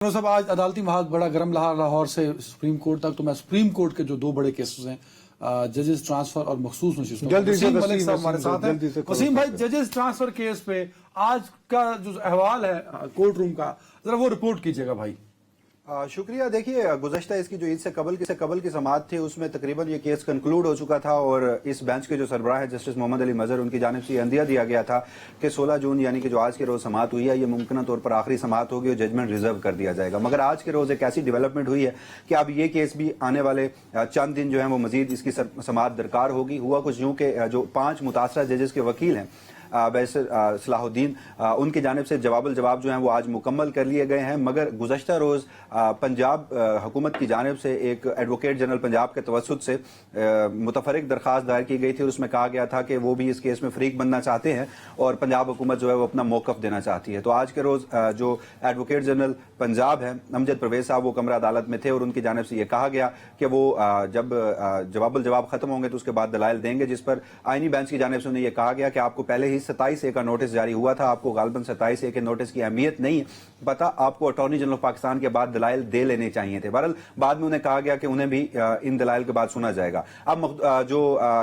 صاحب آج عدالتی محاذ بڑا گرم رہا لاہور سے سپریم کورٹ تک. تو میں سپریم کورٹ کے جو دو بڑے کیسز ہیں ججز ٹرانسفر اور مخصوص نشستوں وسیم ملک صاحب ہمارے ساتھ ہیں. وسیم بھائی, ججز ٹرانسفر کیس پہ آج کا جو احوال ہے کورٹ روم کا ذرا وہ رپورٹ کیجیے گا بھائی. شکریہ. دیکھیے, گزشتہ اس کی جو عید سے قبل کی سماعت تھی اس میں تقریباً یہ کیس کنکلوڈ ہو چکا تھا اور اس بینچ کے جو سربراہ ہے جسٹس محمد علی مظہر, ان کی جانب سے یہ عندیہ دیا گیا تھا کہ 16 جون یعنی کہ جو آج کے روز سماعت ہوئی ہے یہ ممکنہ طور پر آخری سماعت ہوگی اور ججمنٹ ریزرو کر دیا جائے گا. مگر آج کے روز ایک ایسی ڈیولپمنٹ ہوئی ہے کہ اب یہ کیس بھی آنے والے چند دن جو ہیں وہ مزید اس کی سماعت درکار ہوگی. ہوا کچھ یوں کہ جو 5 متاثرہ ججز کے وکیل ہیں بیسر صلاح الدین, ان کی جانب سے الجواب جو ہیں وہ آج مکمل کر لیے گئے ہیں. مگر گزشتہ روز پنجاب حکومت کی جانب سے ایک ایڈوکیٹ جنرل پنجاب کے توسط سے متفرق درخواست دائر کی گئی تھی اور اس میں کہا گیا تھا کہ وہ بھی اس کیس میں فریق بننا چاہتے ہیں اور پنجاب حکومت جو ہے وہ اپنا موقف دینا چاہتی ہے. تو آج کے روز جو ایڈوکیٹ جنرل پنجاب ہے امجد پرویز صاحب وہ کمرہ عدالت میں تھے اور ان کی جانب سے یہ کہا گیا کہ وہ جب الجواب ختم ہوں گے تو اس کے بعد دلائل دیں گے, جس پر آئینی بینچ کی جانب سے انہیں یہ کہا گیا کہ آپ کو پہلے ہی 27A کا نوٹس جاری ہوا تھا, آپ کو غالباً 27A کے نوٹس کی اہمیت نہیں پتا, آپ کو اٹارنی جنرل آف پاکستان کے بعد دلائل دے لینے چاہیے تھے. بہرحال بعد میں انہیں کہا گیا کہ انہیں بھی ان دلائل کے بعد سنا جائے گا. اب جو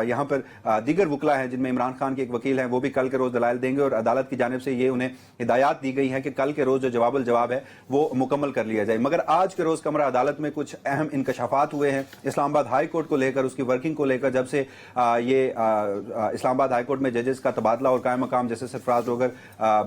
یہاں پر دیگر وکلا ہیں جن میں عمران خان کے ایک وکیل ہیں وہ بھی کل کے روز دلائل دیں گے اور عدالت کی جانب سے یہ انہیں ہدایات دی گئی ہے کہ کل کے روز جو الجواب ہے وہ مکمل کر لیا جائے. مگر آج کے روز کمرہ عدالت میں کچھ اہم انکشافات ہوئے ہیں اسلام آباد ہائی کورٹ کو لے کر, اس کی ورکنگ کو لے کر. جب سے یہ اسلام آباد ہائی کورٹ میں ججز کا تبادلہ اور قائم مقام جیسے سرفراز ڈوگر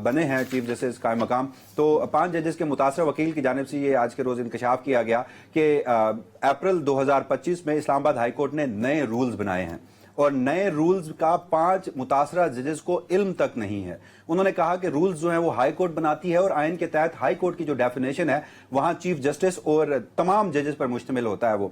بنے ہیں چیف جسٹس قائم مقام, تو 5 ججز کے متاثرہ وکیل کی جانب سے یہ آج کے روز انکشاف کیا گیا کہ اپریل 2025 میں اسلام آباد ہائی کورٹ نے نئے رولز بنائے ہیں اور نئے رولز کا 5 متاثرہ ججز کو علم تک نہیں ہے. انہوں نے کہا کہ رولز جو ہیں وہ ہائی کورٹ بناتی ہے اور آئین کے تحت ہائی کورٹ کی جو ڈیفینیشن ہے وہاں چیف جسٹس اور تمام ججز پر مشتمل ہوتا ہے وہ,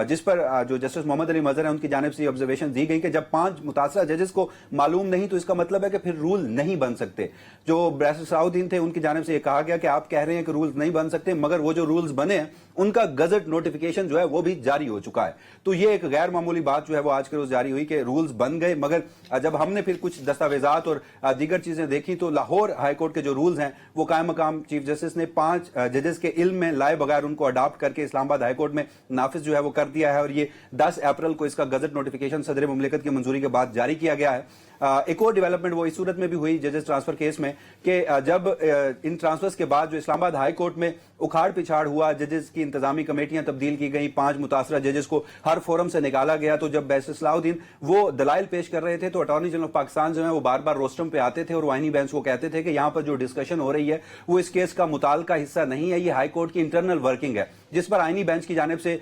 جس پر جو جسٹس محمد علی مظہر ہیں ان کی جانب سے یہ آبزرویشن دی گئی کہ جب 5 متاثرہ ججز کو معلوم نہیں تو اس کا مطلب ہے کہ پھر رول نہیں بن سکتے. جو بیسر صلاح الدین تھے ان کی جانب سے یہ کہا گیا کہ آپ کہہ رہے ہیں کہ رولز نہیں بن سکتے مگر وہ جو رولز بنے ہیں ان کا گزٹ نوٹیفیکیشن جو ہے وہ بھی جاری ہو چکا ہے. تو یہ ایک غیر معمولی بات جو ہے وہ آج کے روز جاری ہوئی کہ رولز بن گئے. مگر جب ہم نے پھر کچھ دستاویزات اور دیگر چیزیں دیکھی تو لاہور ہائی کورٹ کے جو رولز ہیں وہ قائم مقام چیف جسٹس نے 5 ججز کے علم میں لائے بغیر ان کو اڈاپٹ کر کے اسلام آباد ہائی کورٹ میں نافذ جو ہے وہ کر دیا ہے اور یہ 10 اپریل کو اس کا گزٹ نوٹیفیکیشن صدر مملکت کی منظوری کے بعد جاری کیا گیا ہے. ایک اور ڈیولپمنٹ وہ اس صورت میں بھی ہوئی ججز ٹرانسفر کیس میں کہ جب ان ٹرانسفرز کے بعد جو اسلام آباد ہائی کورٹ میں اکھاڑ پچھاڑ ہوا, ججز کی انتظامی کمیٹیاں تبدیل کی گئیں, 5 متاثرہ ججز کو ہر فورم سے نکالا گیا. تو جب بیسر صلاح الدین وہ دلائل پیش کر رہے تھے تو اٹارنی جنرل آف پاکستان جو ہیں وہ بار بار روسٹرم پہ آتے تھے اور آئینی بینچ کو کہتے تھے کہ یہاں پر جو ڈسکشن ہو رہی ہے وہ اس کیس کا متعلقہ حصہ نہیں ہے, یہ ہائی کورٹ کی انٹرنل ورکنگ ہے. جس پر آئینی بینچ کی جانب سے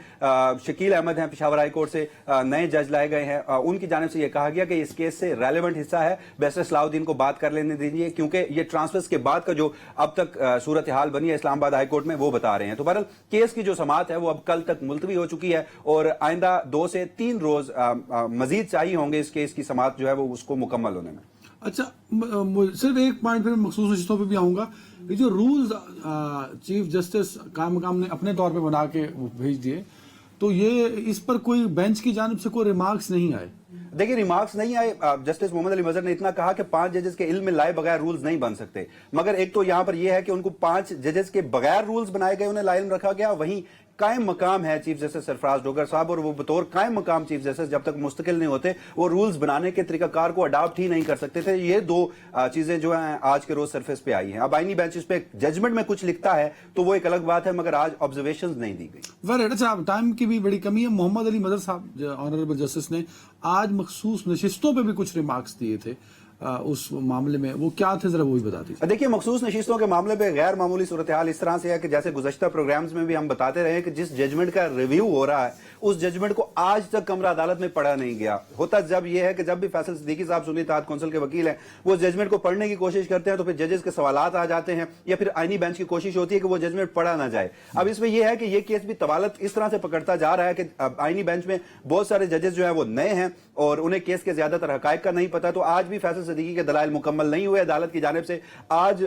شکیل احمد ہیں پشاور ہائی کورٹ سے نئے جج لائے گئے ہیں, ان کی جانب سے یہ کہا گیا کہ اس کیس سے ریلیونٹ حصہ ہے, بیسر صلاح الدین کو بات کر لینے دیجیے کیونکہ یہ ٹرانسفرز کے بعد کا جو اب تک صورتحال بنی ہے اسلام آباد ہائی کورٹ میں وہ بتا رہے ہیں. تو بہرحال کیس کی جو سماعت ہے وہ اب کل تک ملتوی ہو چکی ہے اور آئندہ 2 سے 3 روز مزید چاہیے ہوں گے اس کیس کی سماعت جو ہے وہ اس کو مکمل ہونے میں. اچھا, صرف ایک پوائنٹ پہ مخصوص نشستوں پہ بھی آؤں گا. یہ جو رولز چیف جسٹس قائم مقام نے اپنے طور پہ بنا کے بھیج دیے تو یہ اس پر کوئی بینچ کی جانب سے کوئی ریمارکس نہیں آئے. دیکھیں ریمارکس نہیں آئے. جسٹس محمد علی مظہر نے اتنا کہا کہ 5 ججز کے علم میں لائے بغیر رولز نہیں بن سکتے. مگر ایک تو یہاں پر یہ ہے کہ ان کو 5 ججز کے بغیر رولز بنائے گئے, انہیں لائن رکھا گیا. وہیں قائم مقام ہے چیف جسٹس سرفراز ڈوگر صاحب اور وہ بطور قائم مقام چیف جسٹس جب تک مستقل نہیں ہوتے وہ رولز بنانے کے طریقہ کار کو اڈاپٹ ہی نہیں کر سکتے تھے. یہ 2 چیزیں جو ہیں آج کے روز سرفیس پہ آئی ہیں. اب آئینی بینچ اس پہ ججمنٹ میں کچھ لکھتا ہے تو وہ ایک الگ بات ہے مگر آج آبزرویشنز نہیں دی گئی. اچھا, ٹائم کی بھی بڑی کمی ہے. محمد علی مظہر صاحب آنریبل جسٹس نے آج مخصوص نشستوں پہ بھی کچھ ریمارکس دیے تھے اس معاملے میں, وہ کیا تھے ذرا وہی بتا دیجیے. دیکھیے مخصوص نشستوں کے معاملے پہ غیر معمولی صورتحال اس طرح سے ہے کہ جیسے گزشتہ پروگرامز میں بھی ہم بتاتے رہے کہ جس ججمنٹ کا ریویو ہو رہا ہے اس ججمنٹ کو آج تک کمرہ عدالت میں پڑھا نہیں گیا. ہوتا جب یہ ہے کہ جب بھی فیصل صدیقی صاحب سنی اتحاد کونسل کے وکیل ہیں وہ ججمنٹ کو پڑھنے کی کوشش کرتے ہیں تو پھر ججز کے سوالات آ جاتے ہیں یا پھر آئینی بینچ کی کوشش ہوتی ہے کہ وہ ججمنٹ پڑھا نہ جائے. اب اس میں یہ ہے کہ یہ کیس بھی طوالت اس طرح سے پکڑتا جا رہا ہے کہ آئینی بینچ میں بہت سارے ججز جو ہیں وہ نئے ہیں اور انہیں کیس کے زیادہ تر حقائق کا نہیں پتا. تو آج بھی فیصل صدیقی کے دلائل مکمل نہیں ہوئے. عدالت کی جانب سے آج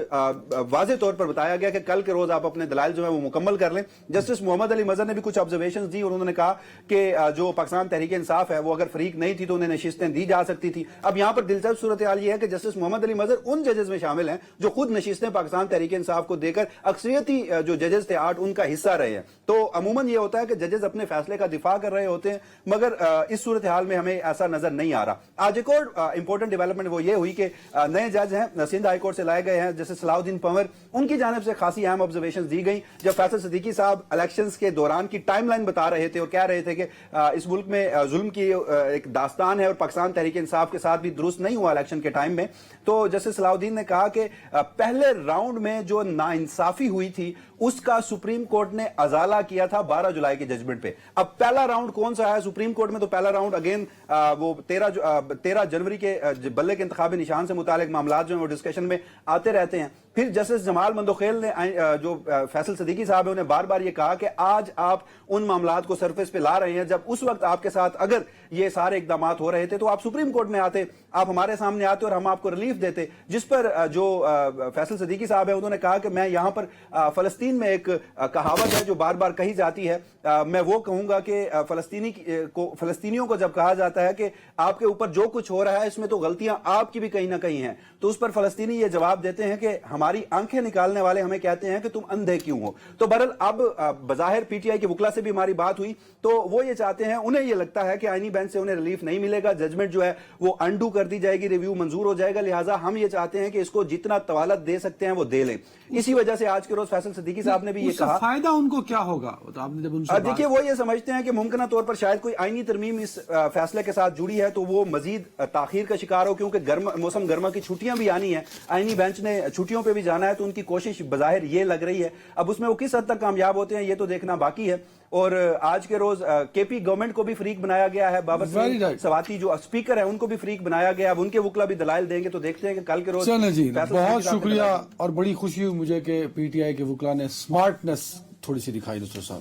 واضح طور پر بتایا گیا کہ کل کے روز آپ اپنے دلائل جو ہے وہ مکمل کر لیں. جسٹس محمد علی مظہر نے بھی کچھ آبزرویشنز دی اور انہوں نے کہا کہ جو پاکستان تحریک انصاف ہے وہ اگر فریق نہیں تھی تو انہیں نشستیں دی جا سکتی تھی. اب یہاں پر دلچسپ صورتحال یہ ہے کہ جسٹس محمد علی مظہر ان ججز میں شامل ہیں جو خود نشستیں پاکستان تحریک انصاف کو دے کر اکثریتی جو ججز تھے 8 ان کا حصہ رہے ہیں. تو عموماً یہ ہوتا ہے کہ ججز اپنے فیصلے کا دفاع کر رہے ہوتے ہیں, مگر اس صورتحال میں ہمیں ایسا نظر نہیں آ رہا. آج ایک اور امپورٹنٹ ڈیولپمنٹ وہ یہ ہوئی کہ نئے جج ہیں سندھ ہائی کورٹ سے لائے گئے ہیں جیسے صلاح الدین پنور, ان کی جانب سے خاصی اہم آبزرویشنز دی گئی جب فیصل صدیقی صاحب الیکشنز کے دوران کی ٹائم لائن بتا رہے تھے اور کہہ رہے تھے کہ اس ملک میں ظلم کی ایک داستان ہے اور پاکستان تحریک انصاف کے ساتھ بھی درست نہیں ہوا الیکشن کے ٹائم میں. تو جسٹس صلاح الدین نے کہا کہ پہلے راؤنڈ میں جو ناانصافی ہوئی تھی اس کا سپریم کورٹ نے ازالہ کیا تھا 12 جولائی کے ججمنٹ پہ. اب پہلا راؤنڈ کون سا ہے سپریم کورٹ میں؟ تو پہلا راؤنڈ اگین وہ 13 جنوری کے بلے کے انتخابی نشان سے متعلق معاملات جو ہیں وہ ڈسکشن میں آتے رہتے ہیں. پھر جسٹس جمال مندوخیل نے جو فیصل صدیقی صاحب ہیں انہیں بار بار یہ کہا کہ آج آپ ان معاملات کو سرفیس پہ لا رہے ہیں جب اس وقت آپ کے ساتھ اگر یہ سارے اقدامات ہو رہے تھے تو آپ سپریم کورٹ میں آتے, آپ ہمارے سامنے آتے اور ہم آپ کو ریلیف دیتے. جس پر جو فیصل صدیقی صاحب ہیں انہوں نے کہا کہ میں یہاں پر فلسطین میں ایک کہاوت ہے جو بار بار کہی جاتی ہے, میں وہ کہوں گا کہ فلسطینیوں کو جب کہا جاتا ہے کہ آپ کے اوپر جو کچھ ہو رہا ہے اس میں تو غلطیاں آپ کی بھی کہیں نہ کہیں ہیں, تو اس پر فلسطینی یہ جواب دیتے ہیں کہ ہماری آنکھیں نکالنے والے ہمیں کہتے ہیں کہ تم اندھے کیوں ہو. تو بہرحال اب بظاہر پی ٹی آئی کے وکلا سے بھی ہماری بات ہوئی تو وہ یہ چاہتے ہیں, انہیں یہ لگتا ہے کہ آئینی بینچ سے انہیں ریلیف نہیں ملے گا, ججمنٹ جو ہے وہ انڈو کر دی جائے گی, ریویو منظور ہو جائے گا, لہٰذا ہم یہ چاہتے ہیں کہ اس کو جتنا طوالت دے سکتے ہیں وہ دے لیں. اسی وجہ سے آج کے روز فیصل صدیقی صاحب نے بھی یہ کہا فائدہ ان کو کیا ہوگا. دیکھیے وہ یہ سمجھتے ہیں کہ ممکنہ طور پر شاید کوئی آئینی ترمیم اس فیصلے کے ساتھ جڑی ہے تو وہ مزید تاخیر کا شکار ہو, کیونکہ موسم گرما کی چھٹیاں بھی آنی ہیں, آئینی بینچ نے چھٹیوں پہ بھی جانا ہے, تو ان کی کوشش بظاہر یہ لگ رہی ہے. اب اس میں وہ کس حد تک کامیاب ہوتے ہیں یہ تو دیکھنا باقی ہے. اور آج کے روز کے پی گورنمنٹ کو بھی فریق بنایا گیا ہے, بابر سواتی جو اسپیکر ہیں ان کو بھی فریق بنایا گیا. اب ان کے وکلا بھی دلائل دیں گے تو دیکھتے ہیں کہ کل کے روز. چلیں جی, بہت شکریہ اور بڑی خوشی ہوئی مجھے کہ پی ٹی آئی کے وکلا نے سمارٹنس تھوڑی سی دکھائی. دوستو صاحب